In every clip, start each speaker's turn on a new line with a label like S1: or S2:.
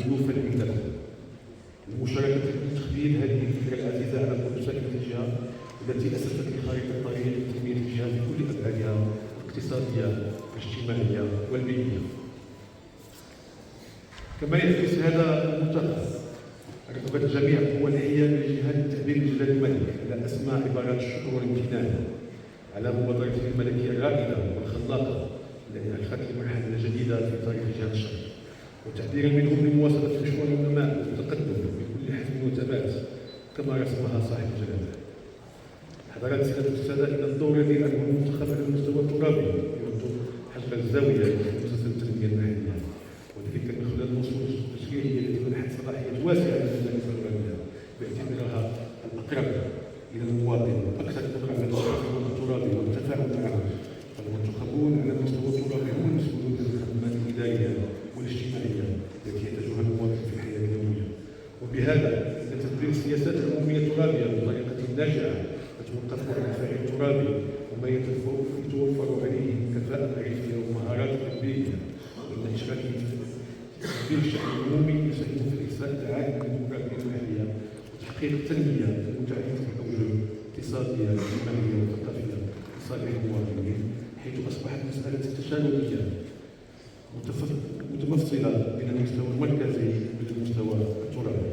S1: ضيوفا عندكم لمشاركة في تخبير هذه الفكرة العزيزة على كل ساكنة الجهة التي أسست لخارطة الطريق لتنمية الجهة في كل أبعادها الاقتصادية والاجتماعية والبيئية. كما يعكس هذا الملتقى رغبة جميع قوى الحية للجهة لتعبير جلالة الملك على أسمى عبارات الشكر والامتنان على مبادرته الملكية الرائدة والخلاقة لإنهاء مرحلة جديدة في تاريخ جهة الشرق، وتعبيرا منهم لمواصلة مشوار النماء والتقدم بكل حزم وثبات كما رسمها صاحب الجلالة. حضرات سيادة السادة، إن الدور الذي يلعبه المنتخب على المستوى الترابي يعد حجر الزاوية لمؤسسة التنمية المحلية، وذلك من خلال النصوص التشريعية التي منحت صلاحيات واسعة للمجالس الترابية باعتبارها الأقرب إلى المواطن وأكثر قدرة على التواصل الترابي والتفاعل معه. فالمنتخبون على المستوى الترابي هم المسؤولون عن الخدمات الإدارية والاجتماعية التي يحتاجها المواطن في الحياة اليومية. وبهذا إن تدبير السياسات العمومية الترابية بطريقة ناجعة تتوقف على الفاعل الترابي وما يتوفر عليه من كفاءة معرفية ومهارات تطبيقية، وإن إشراكه في تدبير الشأن العمومي يساهم في إرساء الدعائم الديمقراطية المحلية وتحقيق التنمية المتعددة الأوجه الاقتصادية والاجتماعية والثقافية لصالح المواطنين، حيث أصبحت مسألة التشاركية متمثلة بين المستوى المركزي والمستوى الترابي.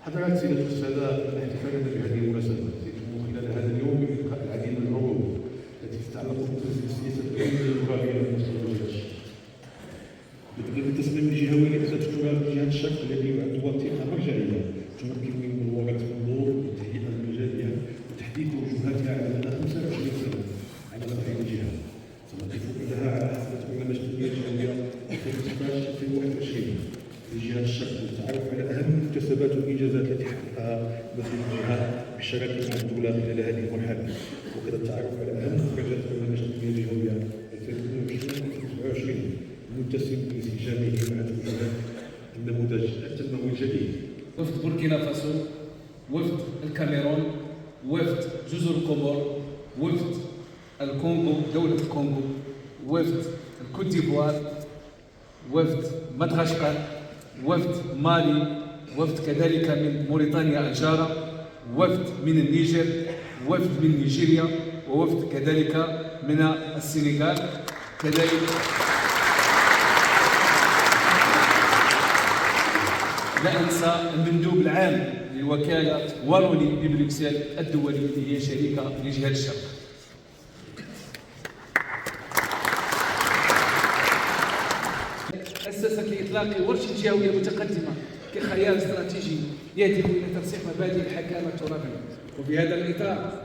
S1: حضرات سيادة السادة، احتفالنا بهذه المناسبة سيتم خلال هذا اليوم بإلقاء العديد من العروض التي تتعلق بتنفيذ السياسة العمومية الترابية على مستوى جهة الشرق. بدءا بالتصميم الجهوي لإعداد التراب جهة الشرق الذي يعد وثيقة مرجعية تمكن من بلورة النظور والتهيئة المجالية وتحديد توجهاتها على مدى 25 سنة على مدى الجهة. سنضيف بعدها على حفلة برنامج التنمية الجهوية 2019-2021 لجهة الشرق للتعرف على أهم المكتسبات والإنجازات التي حققها مسؤول الجهة بالشراكة مع الدولة خلال هذه المرحلة، وكذا التعرف على أهم مخرجات برنامج التنمية الجهوية 2022-2027 المتسم بانسجامه مع توجهات النموذج التنموي الجديد.
S2: وفد بوركينا فاسو، وفد الكاميرون، وفد جزر القمر، وفد الكونغو دولة الكونغو، وفد الكوت ديفوار، وفد مدغشقر، وفد مالي، وفد كذلك من موريتانيا الجارة، وفد من النيجر، وفد من نيجيريا، ووفد كذلك من السنغال. كذلك لا أنسى المندوب العام للوكالة والوني ببروكسل الدولي التي هي شريكة لجهة الشرق. أسست لإطلاق ورشة جهوية متقدمة كخيار استراتيجي يهدف إلى ترسيخ مبادئ الحكامة الترابية. وفي هذا الإطار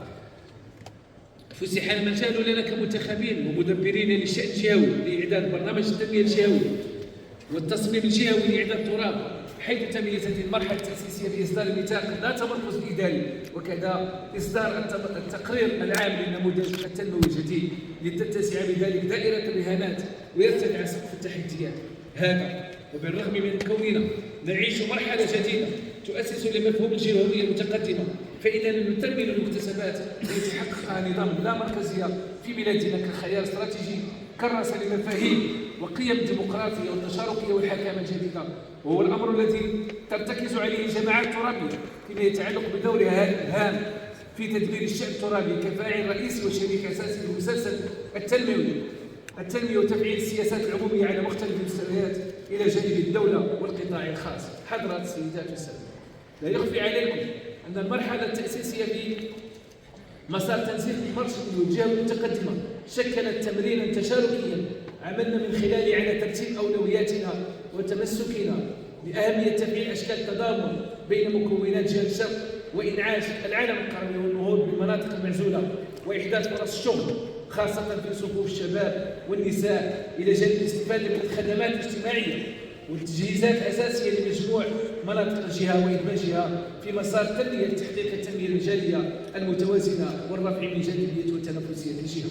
S2: فسح المجال لنا كمنتخبين ومدبرين للشأن الجهوي لإعداد برنامج التنمية الجهوي والتصميم الجهوي لإعداد التراب، حيث تميزت المرحلة التأسيسية بإصدار ميثاق ذات مركز إداري، وكذا إصدار التقرير العام للنموذج التنموي الجديد لتتسع بذلك دائرة الرهانات ويرتفع سقف التحديات. هذا وبالرغم من كوننا نعيش مرحلة جديدة تؤسس لمفهوم الجهوية المتقدمة، فإننا نترمم المكتسبات التي حققها نظام اللامركزية في بلادنا كخيار استراتيجي كرس لمفاهيم وقيم الديمقراطية والتشاركية والحكامة الجديدة، وهو الأمر الذي ترتكز عليه الجماعات الترابية فيما يتعلق بدورها الهام في تدبير الشأن الترابي كفاعل رئيسي وشريك أساسي للمسلسل التنمية وتفعيل السياسات العمومية على مختلف المستويات إلى جانب الدولة والقطاع الخاص. حضرات السيدات والسادة، لا يخفي عليكم أن المرحلة التأسيسية في مسار تنسيق المرشد والجهة المتقدمة شكلت تمرينا تشاركيا عملنا من خلاله على ترتيب أولوياتنا وتمسكنا بأهمية تفعيل أشكال التضامن بين مكونات جهة الشرق وإنعاش العالم القروي والنهوض بالمناطق المعزولة وإحداث فرص شغل خاصة في صفوف الشباب والنساء، إلى جانب الاستفادة من الخدمات الاجتماعية والتجهيزات الأساسية لمجموع مناطق الجهة وإدماجها في مسار تنمية تحقيق التنمية المجالية المتوازنة والرفع من جاذبية والتنافسية الجهة.